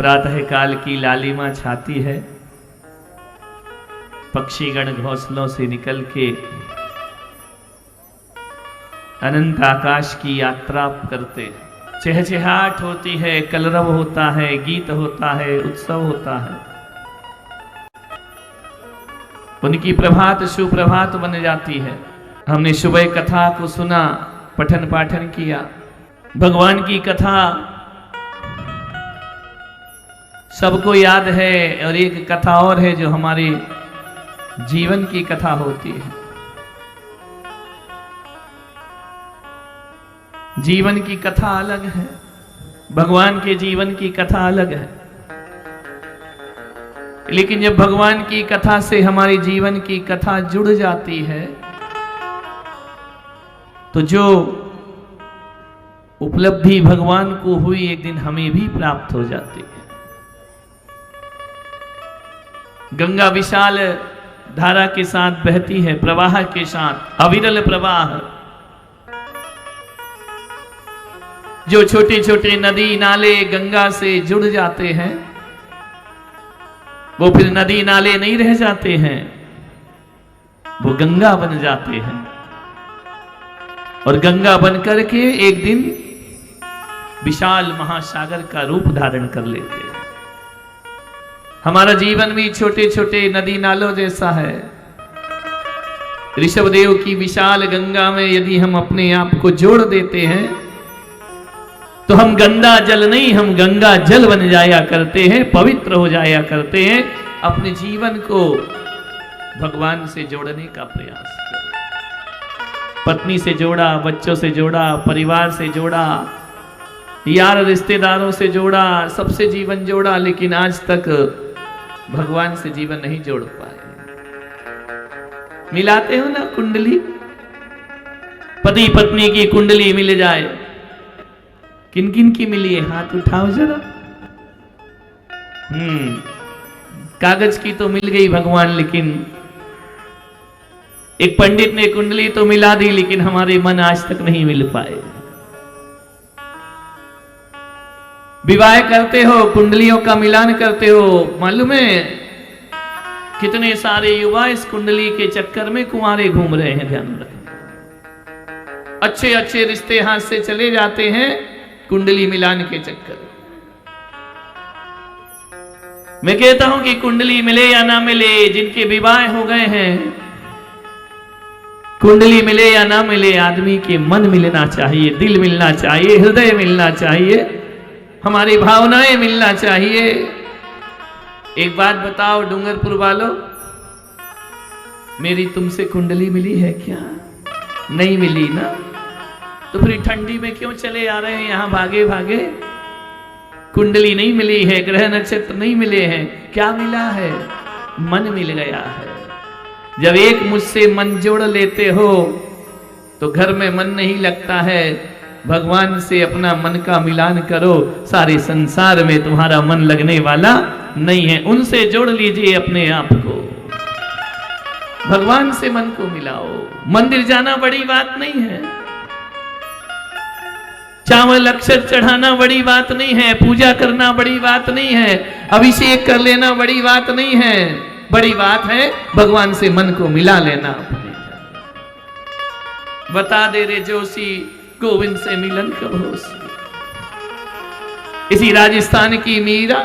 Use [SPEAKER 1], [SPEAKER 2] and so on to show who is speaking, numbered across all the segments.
[SPEAKER 1] प्रातः काल की लालिमा छाती है, पक्षीगण घोंसलों से निकल के अनंत आकाश की यात्रा करते हैं। चहचहाट होती है, कलरव होता है, गीत होता है, उत्सव होता है। उनकी प्रभात सुप्रभात बन जाती है। हमने सुबह कथा को सुना, पठन पाठन किया। भगवान की कथा सबको याद है, और एक कथा और है जो हमारे जीवन की कथा होती है। जीवन की कथा अलग है, भगवान के जीवन की कथा अलग है। लेकिन जब भगवान की कथा से हमारे जीवन की कथा जुड़ जाती है तो जो उपलब्धि भगवान को हुई एक दिन हमें भी प्राप्त हो जाती है। गंगा विशाल धारा के साथ बहती है, प्रवाह के साथ, अविरल प्रवाह। जो छोटे छोटे नदी नाले गंगा से जुड़ जाते हैं वो फिर नदी नाले नहीं रह जाते हैं, वो गंगा बन जाते हैं। और गंगा बनकर के एक दिन विशाल महासागर का रूप धारण कर लेते हैं। हमारा जीवन भी छोटे छोटे नदी नालों जैसा है। ऋषभदेव की विशाल गंगा में यदि हम अपने आप को जोड़ देते हैं तो हम गंगा जल नहीं, हम गंगा जल बन जाया करते हैं, पवित्र हो जाया करते हैं। अपने जीवन को भगवान से जोड़ने का प्रयास करें। पत्नी से जोड़ा, बच्चों से जोड़ा, परिवार से जोड़ा, यार रिश्तेदारों से जोड़ा, सबसे जीवन जोड़ा, लेकिन आज तक भगवान से जीवन नहीं जोड़ पाए। मिलाते हो ना कुंडली, पति पत्नी की कुंडली मिल जाए, किन किन की मिली है? हाथ उठाओ जरा। कागज की तो मिल गई भगवान, लेकिन एक पंडित ने कुंडली तो मिला दी, लेकिन हमारे मन आज तक नहीं मिल पाए। विवाह करते हो, कुंडलियों का मिलान करते हो, मालूम है कितने सारे युवा इस कुंडली के चक्कर में कुंवारे घूम रहे हैं। ध्यान रखें, अच्छे अच्छे रिश्ते हाथ से चले जाते हैं कुंडली मिलान के चक्कर। मैं कहता हूं कि कुंडली मिले या ना मिले, जिनके विवाह हो गए हैं, कुंडली मिले या ना मिले, आदमी के मन मिलना चाहिए, दिल मिलना चाहिए, हृदय मिलना चाहिए, हमारी भावनाएं मिलना चाहिए। एक बात बताओ डूंगरपुर वालों, मेरी तुमसे कुंडली मिली है क्या? नहीं मिली ना, तो फिर ठंडी में क्यों चले आ रहे हैं यहां भागे भागे? कुंडली नहीं मिली है, ग्रह नक्षत्र नहीं मिले हैं, क्या मिला है? मन मिल गया है। जब एक मुझसे मन जोड़ लेते हो तो घर में मन नहीं लगता है। भगवान से अपना मन का मिलान करो, सारे संसार में तुम्हारा मन लगने वाला नहीं है। उनसे जोड़ लीजिए अपने आप को, भगवान से मन को मिलाओ। मंदिर जाना बड़ी बात नहीं है, चावल अक्षर चढ़ाना बड़ी बात नहीं है, पूजा करना बड़ी बात नहीं है, अभिषेक कर लेना बड़ी बात नहीं है। बड़ी बात है भगवान से मन को मिला लेना। बता दे रे जोशी, गोविंद से मिलन कब होसी। इसी राजस्थान की मीरा,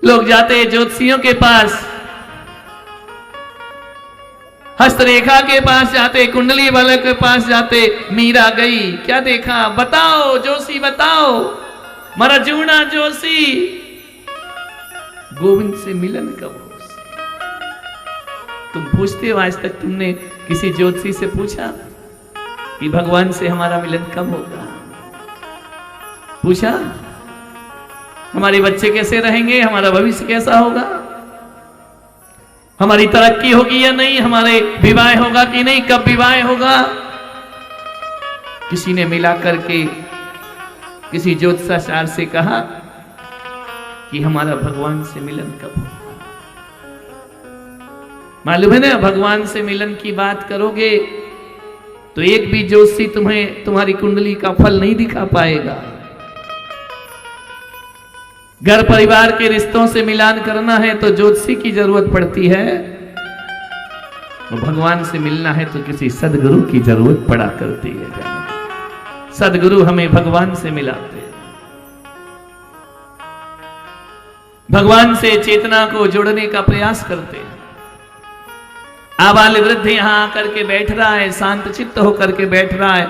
[SPEAKER 1] लोग जाते ज्योतिषियों के पास, हस्तरेखा के पास जाते, कुंडली वाले के पास जाते। मीरा गई, क्या देखा? बताओ जोशी बताओ, मरा जूना जोशी, गोविंद से मिलन कब हो? तुम पूछते हो, आज तक तुमने किसी ज्योतिषी से पूछा कि भगवान से हमारा मिलन कब होगा? पूछा हमारे बच्चे कैसे रहेंगे, हमारा भविष्य कैसा होगा, हमारी तरक्की होगी या नहीं, हमारे विवाह होगा कि नहीं, कब विवाह होगा? किसी ने मिला करके किसी ज्योतिषाचार्य से कहा कि हमारा भगवान से मिलन कब होगा। मालूम है ना, भगवान से मिलन की बात करोगे तो एक भी ज्योतिषी तुम्हें तुम्हारी कुंडली का फल नहीं दिखा पाएगा। घर परिवार के रिश्तों से मिलान करना है तो ज्योतिषी की जरूरत पड़ती है, और भगवान से मिलना है तो किसी सदगुरु की जरूरत पड़ा करती है। सदगुरु हमें भगवान से मिलाते हैं, भगवान से चेतना को जोड़ने का प्रयास करते हैं। आबाल वृद्ध यहां आकर के बैठ रहा है, शांत चित्त होकर के बैठ रहा है।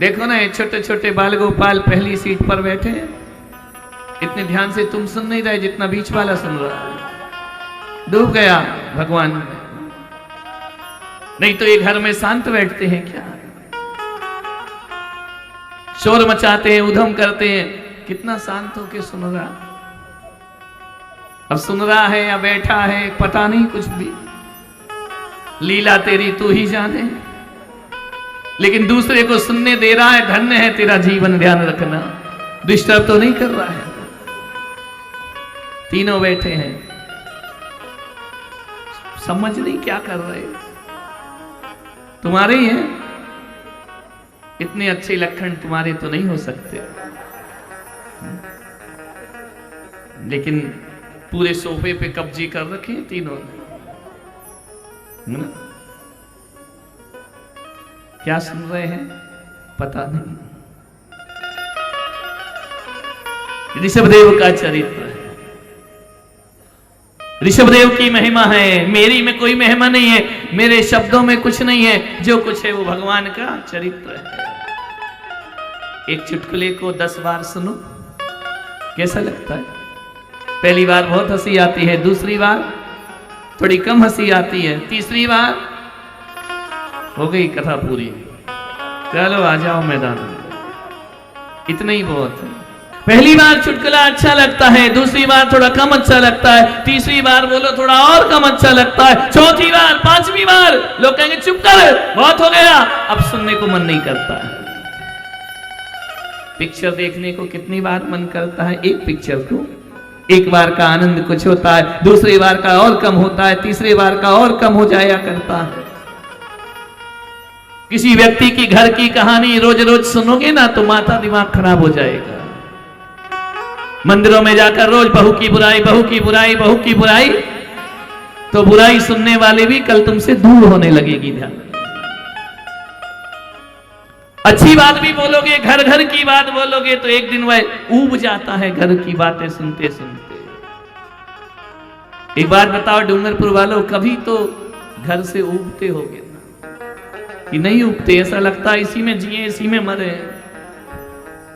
[SPEAKER 1] देखो ना, छोटे छोटे बाल गोपाल पहली सीट पर बैठे हैं। इतने ध्यान से तुम सुन नहीं रहे जितना बीच वाला सुन रहा है। डूब गया भगवान में। नहीं तो ये घर में शांत बैठते हैं क्या? शोर मचाते हैं, उधम करते हैं। कितना शांत होके सुन रहा। अब सुन रहा है या बैठा है पता नहीं, कुछ भी लीला तेरी तू ही जाने, लेकिन दूसरे को सुनने दे रहा है। धन्य है तेरा जीवन, ध्यान रखना। डिस्टर्ब तो नहीं कर रहा है। तीनों बैठे हैं, समझ नहीं क्या कर रहे। तुम्हारे ही हैं, इतने अच्छे लक्षण तुम्हारे तो नहीं हो सकते, लेकिन पूरे सोफे पे कब्जे कर रखे हैं तीनों ने। क्या सुन रहे हैं पता नहीं। ऋषभदेव का चरित्र है, ऋषभदेव की महिमा है। मेरी में कोई महिमा नहीं है, मेरे शब्दों में कुछ नहीं है। जो कुछ है वो भगवान का चरित्र है। एक चुटकुले को 10 बार सुनो, कैसा लगता है? पहली बार बहुत हंसी आती है, दूसरी बार थोड़ी कम हंसी आती है, तीसरी बार हो गई कथा पूरी। चलो आ जाओ मैदान में। इतना ही बहुत है। पहली बार चुटकुला अच्छा लगता है, दूसरी बार थोड़ा कम अच्छा लगता है, तीसरी बार बोलो थोड़ा और कम अच्छा लगता है, चौथी बार, पांचवी बार लोग कहेंगे चुप कर, बहुत हो गया, अब सुनने को मन नहीं करता है। पिक्चर देखने को कितनी बार मन करता है? एक पिक्चर को एक बार का आनंद कुछ होता है, दूसरी बार का और कम होता है, तीसरी बार का और कम हो जाया करता है। किसी व्यक्ति की घर की कहानी रोज रोज सुनोगे ना तो माथा दिमाग खराब हो जाएगा। मंदिरों में जाकर रोज बहू की बुराई, बहू की बुराई, बहू की बुराई, तो बुराई सुनने वाले भी कल तुमसे दूर होने लगेगी। ध्यान। अच्छी बात भी बोलोगे, घर घर की बात बोलोगे तो एक दिन वह ऊब जाता है घर की बातें सुनते सुनते। एक बात बताओ डूंगरपुर वालों, कभी तो घर से ऊबते होगे ना कि नहीं ऊबते? ऐसा लगता है इसी में जिए इसी में मरे।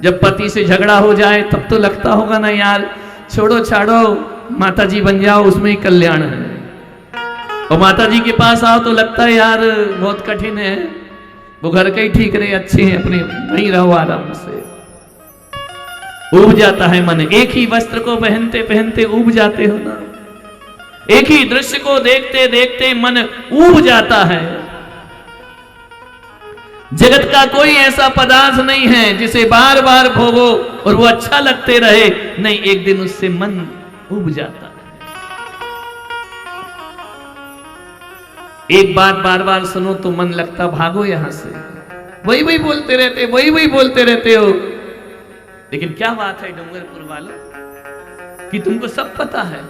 [SPEAKER 1] जब पति से झगड़ा हो जाए तब तो लगता होगा ना यार छोड़ो छाड़ो, माता जी बन जाओ, उसमें ही कल्याण है। और माता जी के पास आओ तो लगता है यार बहुत कठिन है, वो घर के ही ठीक रहे, अच्छे हैं, अपने वहीं रहो आराम से। ऊब जाता है मन। एक ही वस्त्र को पहनते पहनते ऊब जाते हो ना, एक ही दृश्य को देखते देखते मन ऊब जाता है। जगत का कोई ऐसा पदार्थ नहीं है जिसे बार बार भोगो और वो अच्छा लगते रहे, नहीं, एक दिन उससे मन ऊब जाता है। एक बात बार बार सुनो तो मन लगता भागो यहां से, वही वही बोलते रहते, वही वही बोलते रहते हो। लेकिन क्या बात है डूंगरपुर वालों कि तुमको सब पता है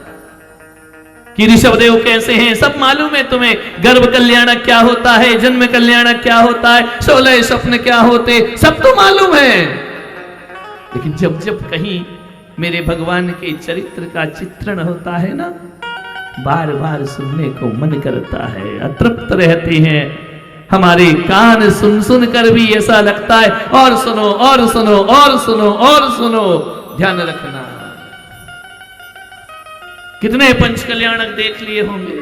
[SPEAKER 1] कि ऋषभदेव कैसे हैं, सब मालूम है तुम्हें। गर्भ कल्याणक क्या होता है, जन्म कल्याणक क्या होता है, 16 स्वप्न क्या होते, सब तो मालूम है। लेकिन जब जब कहीं मेरे भगवान के चरित्र का चित्रण होता है ना, बार बार सुनने को मन करता है। अतृप्त रहते हैं हमारे कान, सुन सुन कर भी ऐसा लगता है और सुनो और सुनो और सुनो और सुनो। ध्यान रखना, कितने पंच कल्याणक देख लिए होंगे,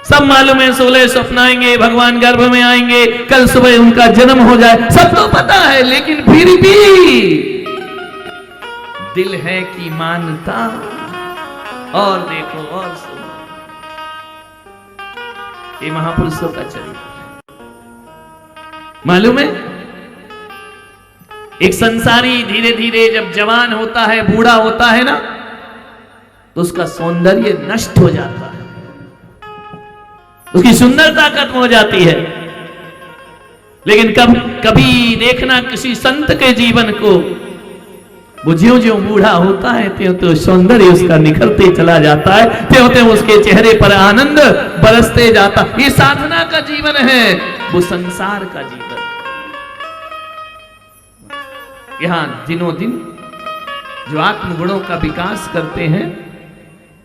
[SPEAKER 1] सब मालूम है। 16 स्वप्न आएंगे, भगवान गर्भ में आएंगे, कल सुबह उनका जन्म हो जाए, सब तो पता है। लेकिन फिर भी दिल है कि मानता और देखो और सुनो। ये महापुरुषों का चरित्र मालूम है। एक संसारी धीरे धीरे जब जवान होता है, बूढ़ा होता है ना, तो उसका सौंदर्य नष्ट हो जाता है, उसकी सुंदरता खत्म हो जाती है। लेकिन कभी देखना किसी संत के जीवन को वो ज्यों ज्यों बूढ़ा होता है त्यों त्यों सौंदर्य उसका निखरते चला जाता है, त्यों त्यों उसके चेहरे पर आनंद बरसते जाता। ये साधना का जीवन है, वो संसार का जीवन। यहां दिनों दिन जो आत्मगुणों का विकास करते हैं,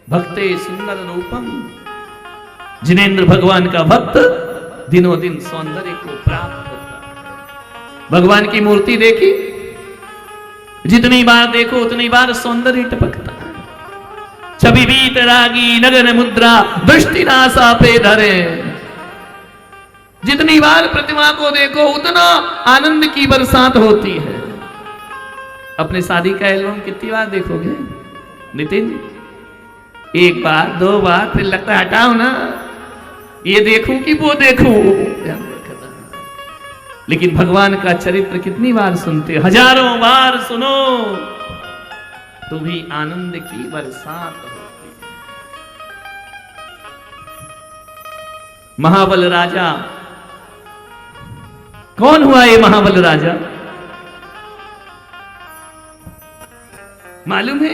[SPEAKER 1] भक्ते सुंदर रूपम, जिनेंद्र भगवान का भक्त दिनों दिन सौंदर्य को प्राप्त होता है। भगवान की मूर्ति देखी, जितनी बार देखो उतनी बार सौंदर्य टपकता है। छवि बीत रागी नगन मुद्रा दृष्टि नासा पे धरे, जितनी बार प्रतिमा को देखो उतना आनंद की बरसात होती है। अपने शादी का एल्बम कितनी बार देखोगे नितिन? एक बार, दो बार, फिर लगता है हटाओ ना, ये देखूं कि वो देखूं। लेकिन भगवान का चरित्र कितनी बार सुनते, हजारों बार सुनो तो भी आनंद की बरसात होती है। महाबल राजा, कौन हुआ ये महाबल राजा मालूम है?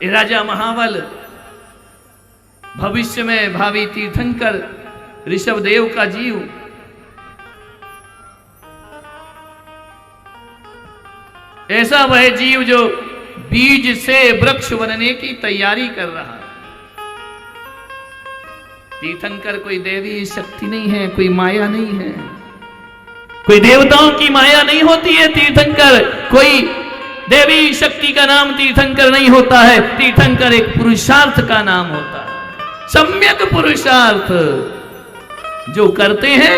[SPEAKER 1] ये राजा महाबल भविष्य में भावी तीर्थंकर ऋषभ देव का जीव। ऐसा वह जीव जो बीज से वृक्ष बनने की तैयारी कर रहा है। तीर्थंकर कोई देवी शक्ति नहीं है, कोई माया नहीं है, कोई देवताओं की माया नहीं होती है। तीर्थंकर कोई देवी शक्ति का नाम तीर्थंकर नहीं होता है। तीर्थंकर एक पुरुषार्थ का नाम होता है, सम्यक पुरुषार्थ जो करते हैं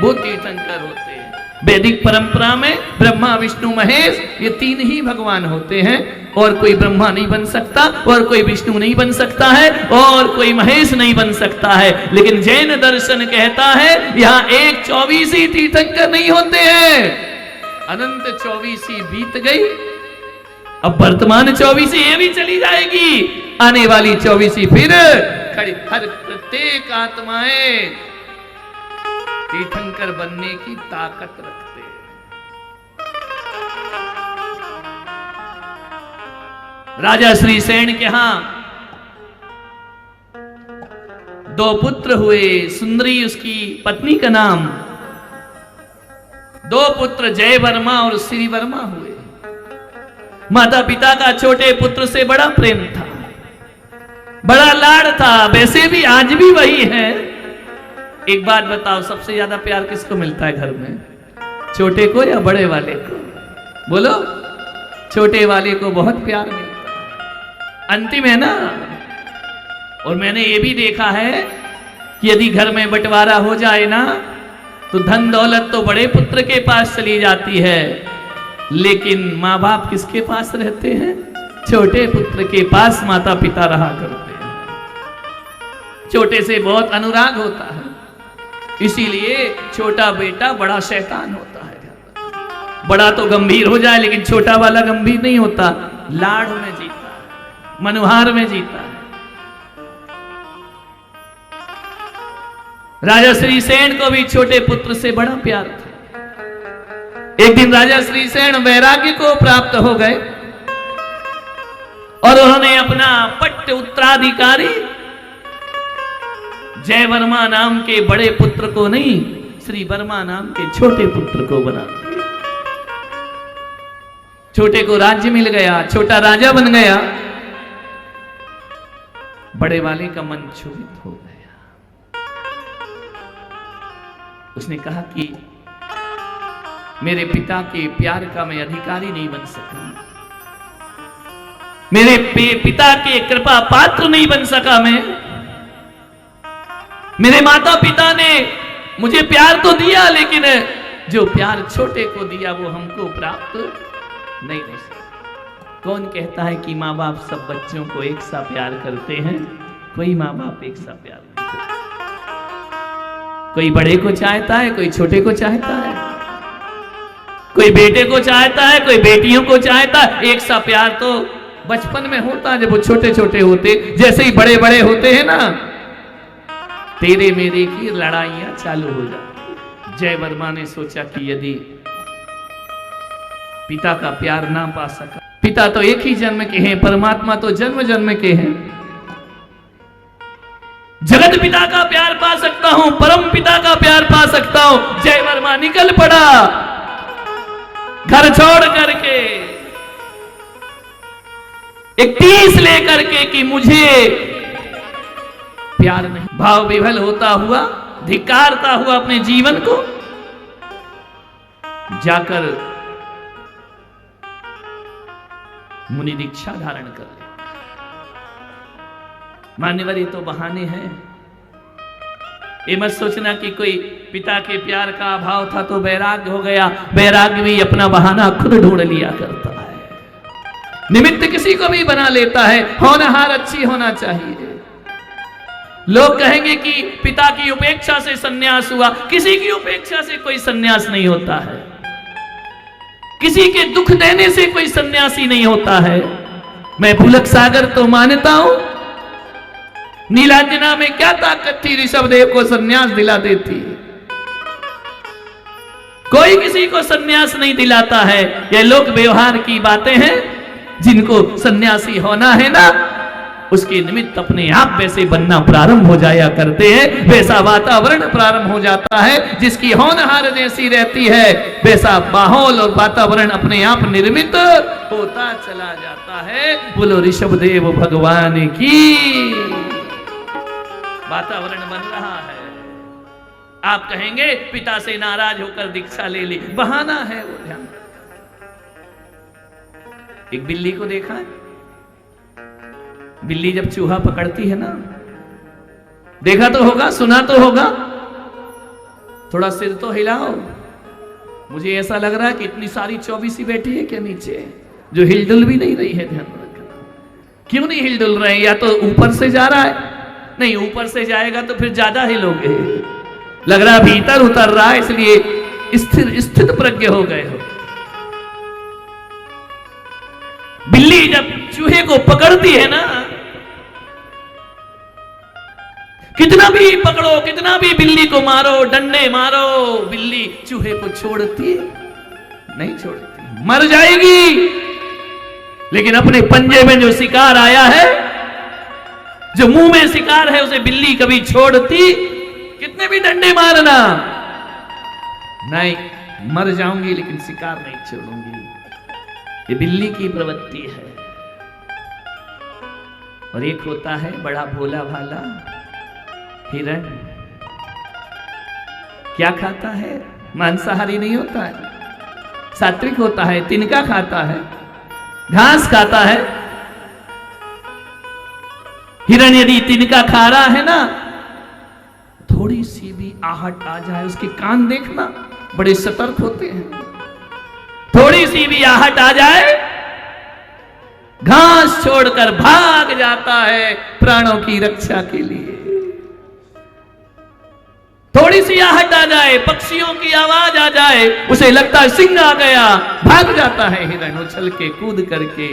[SPEAKER 1] वो तीर्थंकर होते हैं। वैदिक परंपरा में ब्रह्मा विष्णु महेश ये तीन ही भगवान होते हैं, और कोई ब्रह्मा नहीं बन सकता, और कोई विष्णु नहीं बन सकता है, और कोई महेश नहीं बन सकता है। लेकिन जैन दर्शन कहता है यहाँ एक 24 तीर्थंकर नहीं होते हैं। अनंत 24 बीत गई, अब वर्तमान 24 ये भी चली जाएगी, आने वाली 24 फिर खड़ी। हर प्रत्येक आत्माएं तीर्थंकर बनने की ताकत रखते हैं। राजा श्रीसेन के यहां 2 पुत्र हुए। सुंदरी उसकी पत्नी का नाम, 2 पुत्र जय वर्मा और श्री वर्मा हुए। माता पिता का छोटे पुत्र से बड़ा प्रेम था, बड़ा लाड़ था। वैसे भी आज भी वही है। एक बात बताओ, सबसे ज्यादा प्यार किसको मिलता है घर में? छोटे को या बड़े वाले को? बोलो। छोटे वाले को बहुत प्यार मिलता है, अंतिम है ना। और मैंने ये भी देखा है कि यदि घर में बंटवारा हो जाए ना तो धन दौलत तो बड़े पुत्र के पास चली जाती है, लेकिन माँ बाप किसके पास रहते हैं? छोटे पुत्र के पास माता पिता रहा करते हैं। छोटे से बहुत अनुराग होता है, इसीलिए छोटा बेटा बड़ा शैतान होता है। बड़ा तो गंभीर हो जाए, लेकिन छोटा वाला गंभीर नहीं होता, लाड़ में जीता है, मनुहार में जीता है। राजा श्रीसेन को भी छोटे पुत्र से बड़ा प्यार था। एक दिन राजा श्रीसेन वैराग्य को प्राप्त हो गए और उन्होंने अपना पट्ट उत्तराधिकारी जय वर्मा नाम के बड़े पुत्र को नहीं, श्री वर्मा नाम के छोटे पुत्र को बना दिया। छोटे को राज्य मिल गया, छोटा राजा बन गया। बड़े वाले का मन क्षुभित हो गया। उसने कहा कि मेरे पिता के प्यार का मैं अधिकारी नहीं बन सका, मेरे पिता के कृपा पात्र नहीं बन सका मैं। मेरे माता पिता ने मुझे प्यार तो दिया, लेकिन जो प्यार छोटे को दिया वो हमको प्राप्त नहीं हो सका। कौन कहता है कि माँ बाप सब बच्चों को एक सा प्यार करते हैं? कोई माँ बाप एक सा प्यार नहीं करते। कोई बड़े को चाहता है, कोई छोटे को चाहता है, कोई बेटे को चाहता है, कोई बेटियों को चाहता है। एक सा प्यार तो बचपन में होता है, जब वो छोटे छोटे होते। जैसे ही बड़े बड़े होते हैं ना, तेरे मेरे की लड़ाइयां चालू हो जाती। जय वर्मा ने सोचा कि यदि पिता का प्यार ना पा सका। पिता तो एक ही जन्म के हैं, परमात्मा तो जन्म जन्म के हैं। जगत पिता का प्यार पा सकता हूं, परम पिता का प्यार पा सकता हूं। जय वर्मा निकल पड़ा घर छोड़ करके, एक टीस लेकर के कि मुझे प्यार नहीं। भाव विभल होता हुआ, धिक्कारता हुआ अपने जीवन को, जाकर मुनि दीक्षा धारण कर ले। मान्यवर, ये तो बहाने हैं। ये मत सोचना कि कोई पिता के प्यार का अभाव था तो वैराग्य हो गया। वैराग्य भी अपना बहाना खुद ढूंढ लिया करता है, निमित्त किसी को भी बना लेता है। होनहार अच्छी होना चाहिए। लोग कहेंगे कि पिता की उपेक्षा से सन्यास हुआ। किसी की उपेक्षा से कोई सन्यास नहीं होता है, किसी के दुख देने से कोई सन्यासी नहीं होता है। मैं भूलक सागर तो मानता हूं, नीलांजना में क्या ताकत थी, ऋषभदेव को सन्यास दिला देती। कोई किसी को सन्यास नहीं दिलाता है। ये लोक व्यवहार की बातें हैं। जिनको सन्यासी होना है ना, उसके निमित्त अपने आप वैसे बनना प्रारंभ हो जाया करते हैं, वैसा वातावरण प्रारंभ हो जाता है। जिसकी होनहार जैसी रहती है, वैसा माहौल और वातावरण अपने आप निर्मित होता चला जाता है। बोलो ऋषभदेव भगवान की। वातावरण बन रहा है। आप कहेंगे पिता से नाराज होकर दीक्षा ले ली, बहाना है वो। ध्यान, एक बिल्ली को देखा है? बिल्ली जब चूहा पकड़ती है ना, देखा तो होगा, सुना तो होगा। थोड़ा सिर तो हिलाओ। मुझे ऐसा लग रहा है कि इतनी सारी 24 बैठी है क्या नीचे, जो हिलडुल भी नहीं रही है। ध्यान रखना। क्यों नहीं हिलडुल रहे? या तो ऊपर से जा रहा है। नहीं, ऊपर से जाएगा तो फिर ज्यादा हिलोगे। लग रहा भीतर उतर रहा है, इसलिए स्थित प्रज्ञ हो गए हो। बिल्ली जब चूहे को पकड़ती है ना, कितना भी पकड़ो, कितना भी बिल्ली को मारो, डंडे मारो, बिल्ली चूहे को छोड़ती नहीं, छोड़ती, मर जाएगी। लेकिन अपने पंजे में जो शिकार आया है, जो मुंह में शिकार है, उसे बिल्ली कभी छोड़ती? कितने भी डंडे मारना, नहीं, मर जाऊंगी लेकिन शिकार नहीं छोड़ूंगी। ये बिल्ली की प्रवृत्ति है। और एक होता है बड़ा भोला भाला हिरण। क्या खाता है? मांसाहारी नहीं होता है, सात्विक होता है, तिनका खाता है, घास खाता है। हिरण यदि तिनका खा रहा है ना, थोड़ी सी भी आहट आ जाए, उसके कान देखना बड़े सतर्क होते हैं। थोड़ी सी भी आहट आ जाए, घास छोड़कर भाग जाता है प्राणों की रक्षा के लिए। थोड़ी सी आहट आ जाए, पक्षियों की आवाज आ जाए, उसे लगता है सिंह आ गया, भाग जाता है हिरण उछल के कूद करके।